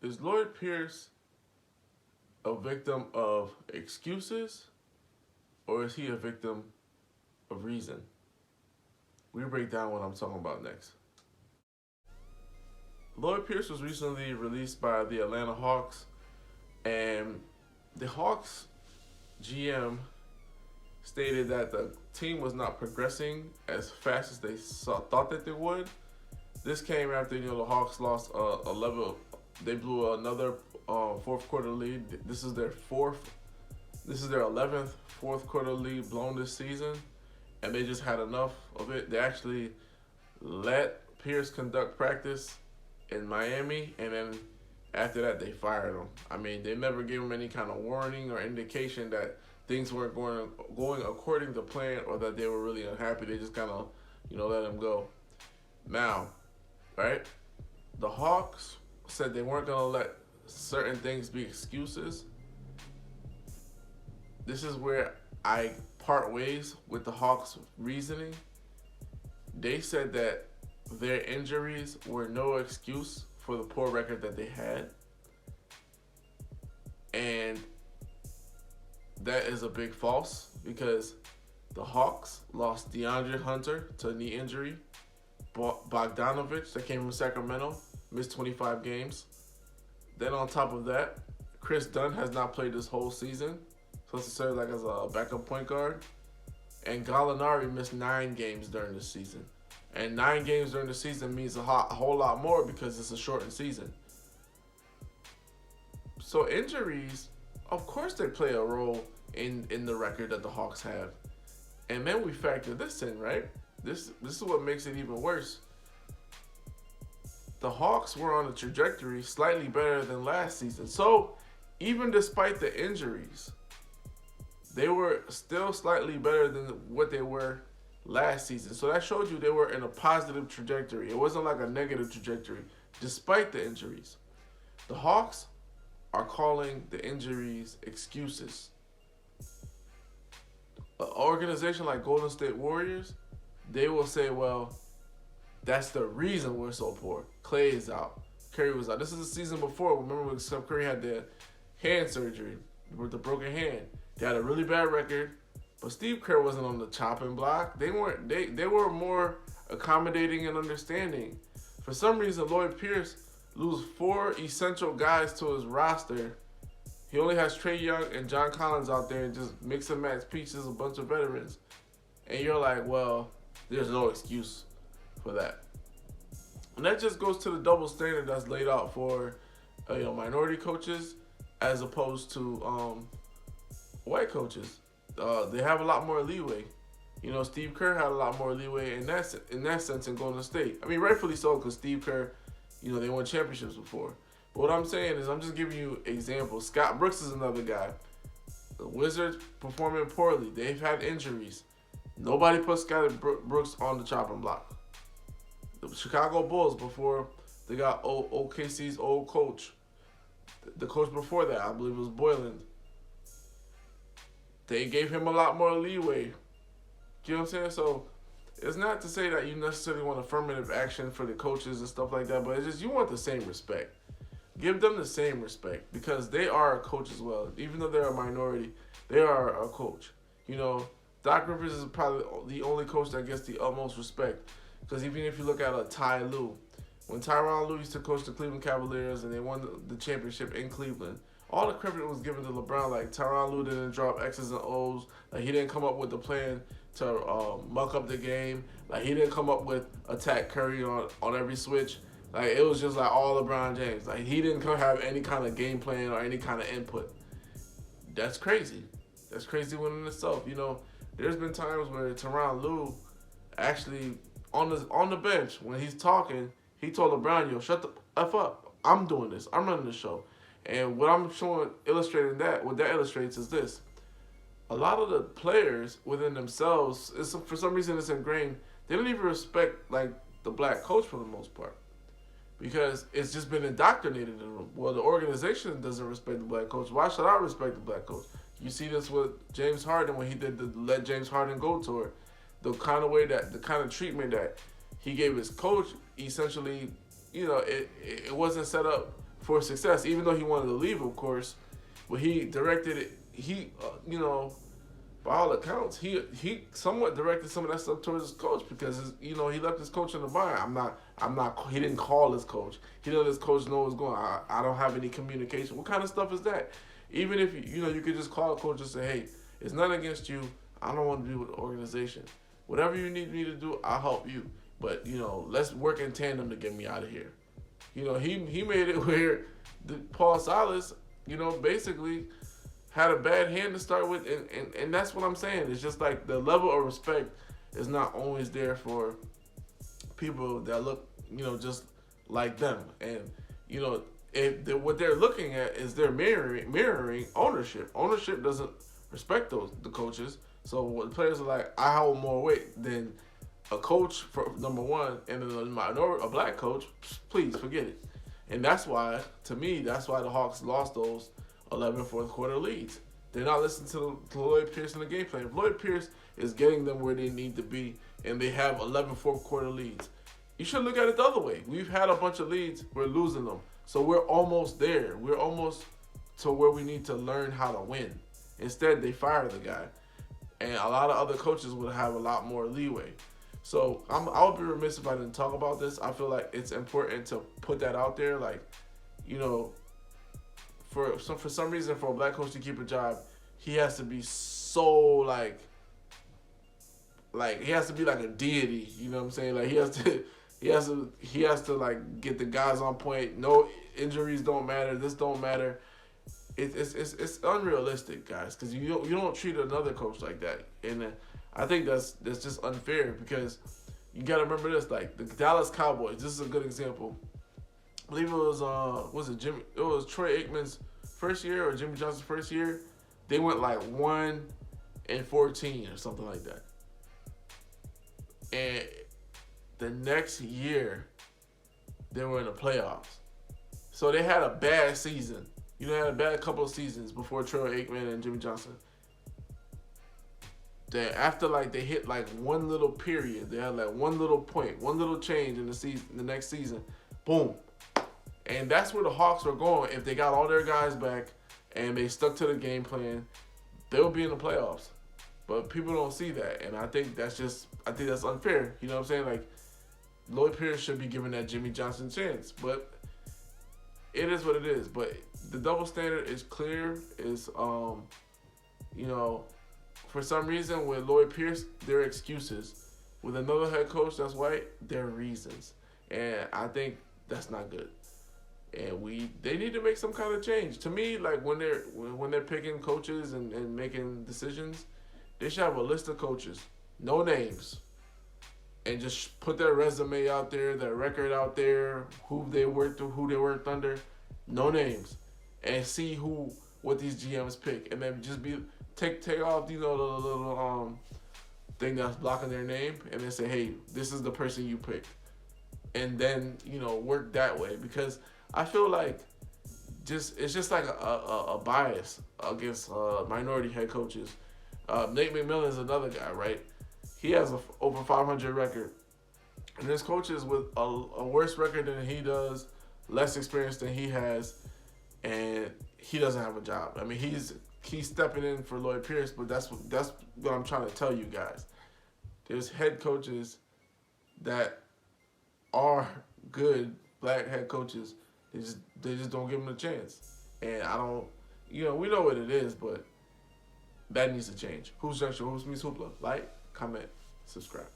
Is Lloyd Pierce a victim of excuses or is he a victim of reason? We break down what I'm talking about next. Lloyd Pierce was recently released by the Atlanta Hawks, and the Hawks GM stated that the team was not progressing as fast as they thought that they would. This came after the Hawks lost a level. They blew another fourth quarter lead. This is their 11th fourth quarter lead blown this season, and they just had enough of it. They actually let Pierce conduct practice in Miami, and then after that they fired him. I mean, they never gave him any kind of warning or indication that things weren't going according to plan or that they were really unhappy. They just kind of let him go. Now, right, the Hawks said they weren't going to let certain things be excuses. This is where I part ways with the Hawks' reasoning. They said that their injuries were no excuse for the poor record that they had. And that is a big false because the Hawks lost DeAndre Hunter to a knee injury. Bogdanovich, that came from Sacramento, missed 25 games. Then on top of that, Chris Dunn has not played this whole season, supposed to serve like as a backup point guard. And Gallinari missed 9 games during the season. And 9 games during the season means a whole lot more because it's a shortened season. So injuries, of course they play a role in the record that the Hawks have. And then we factor this in, right? This is what makes it even worse. The Hawks were on a trajectory slightly better than last season. So even despite the injuries, they were still slightly better than what they were last season. So that showed you they were in a positive trajectory. It wasn't like a negative trajectory, despite the injuries. The Hawks are calling the injuries excuses. An organization like Golden State Warriors, they will say, well, that's the reason we're so poor. Clay is out. Curry was out. This is the season before. Remember when Steph Curry had the hand surgery with the broken hand. They had a really bad record, but Steve Kerr wasn't on the chopping block. They were more accommodating and understanding. For some reason, Lloyd Pierce lose 4 essential guys to his roster. He only has Trae Young and John Collins out there and just mix and match pieces, a bunch of veterans. And you're like, well, there's no excuse for that. And that just goes to the double standard that's laid out for minority coaches as opposed to white coaches. They have a lot more leeway. Steve Kerr had a lot more leeway in that sense in Golden State. I mean, rightfully so, because Steve Kerr, they won championships before. But what I'm saying is I'm just giving you examples. Scott Brooks is another guy. The Wizards performing poorly. They've had injuries. Nobody put Scott Brooks on the chopping block. The Chicago Bulls, before they got OKC's old coach, the coach before that, I believe it was Boylan, they gave him a lot more leeway. You know what I'm saying? So it's not to say that you necessarily want affirmative action for the coaches and stuff like that, but it's just you want the same respect. Give them the same respect because they are a coach as well. Even though they're a minority, they are a coach. Doc Rivers is probably the only coach that gets the utmost respect. Because even if you look at a Ty Lue, when Tyronn Lue used to coach the Cleveland Cavaliers and they won the championship in Cleveland, all the credit was given to LeBron. Like, Tyronn Lue didn't drop X's and O's. Like, he didn't come up with the plan to muck up the game. Like, he didn't come up with attack Curry on every switch. Like, it was just like all LeBron James. Like, he didn't have any kind of game plan or any kind of input. That's crazy. That's crazy within itself. There's been times where Tyronn Lue actually on the bench when he's talking, he told LeBron, "Yo, shut the F up. I'm doing this. I'm running the show." And what I'm illustrating what that illustrates is this. A lot of the players within themselves, for some reason it's ingrained, they don't even respect the black coach for the most part. Because it's just been indoctrinated in them. Well, the organization doesn't respect the black coach. Why should I respect the black coach? You see this with James Harden when he did the Let James Harden Go tour. The kind of treatment that he gave his coach, essentially, it wasn't set up for success. Even though he wanted to leave, of course, but he directed it. He, by all accounts, he somewhat directed some of that stuff towards his coach because he left his coach in the bind. I'm not. He didn't call his coach. He let his coach know what's going on. I don't have any communication. What kind of stuff is that? Even if you could just call a coach and say, hey, it's nothing against you. I don't want to be with the organization. Whatever you need me to do, I'll help you. But let's work in tandem to get me out of here. He made it where Paul Silas, basically had a bad hand to start with, and that's what I'm saying. It's just like the level of respect is not always there for people that look, just like them. And, what they're looking at is they're mirroring ownership. Ownership doesn't respect the coaches. So the players are like, I hold more weight than a coach for number one, and then a black coach. Please forget it. And that's why the Hawks lost those 11 fourth quarter leads. They're not listening to Lloyd Pierce in the game plan. If Lloyd Pierce is getting them where they need to be, and they have 11 fourth quarter leads, you should look at it the other way. We've had a bunch of leads, we're losing them. So we're almost there. We're almost to where we need to learn how to win. Instead, they fire the guy. And a lot of other coaches would have a lot more leeway. So I would be remiss if I didn't talk about this. I feel like it's important to put that out there. Like, for some reason, for a black coach to keep a job, he has to be so like he has to be like a deity. You know what I'm saying? Like he has to like get the guys on point. No injuries don't matter. This don't matter. It's unrealistic, guys, because you don't treat another coach like that, and I think that's just unfair because you got to remember this. Like the Dallas Cowboys, this is a good example. I believe it was It was Troy Aikman's first year or Jimmy Johnson's first year. They went like 1-14 or something like that, and the next year they were in the playoffs. So they had a bad season. They had a bad couple of seasons before Troy Aikman and Jimmy Johnson. Then after they hit one little period, they had one little point, one little change in the season, the next season, boom. And that's where the Hawks were going. If they got all their guys back and they stuck to the game plan, they'll be in the playoffs. But people don't see that, and I think that's unfair. You know what I'm saying? Like Lloyd Pierce should be given that Jimmy Johnson chance, but it is what it is. But the double standard is clear. Is for some reason with Lloyd Pierce, there are excuses. With another head coach that's white, there are reasons, and I think that's not good. And they need to make some kind of change. To me, like when they're picking coaches and making decisions, they should have a list of coaches, no names, and just put their resume out there, their record out there, who they worked under, no names, and see what these GMs pick, and then just take off the little thing that's blocking their name, and then say, hey, this is the person you picked, and then work that way, because I feel like it's just like a bias against minority head coaches. Nate McMillan is another guy, right? He has a over 500 record, and there's coaches with a worse record than he does, less experience than he has, and he doesn't have a job. I mean, he's stepping in for Lloyd Pierce, but that's what I'm trying to tell you guys. There's head coaches that are good black head coaches. They just don't give them a chance, and I don't. We know what it is, but that needs to change. Hoops Junction, Hoops meets Hoopla. Like, comment, subscribe.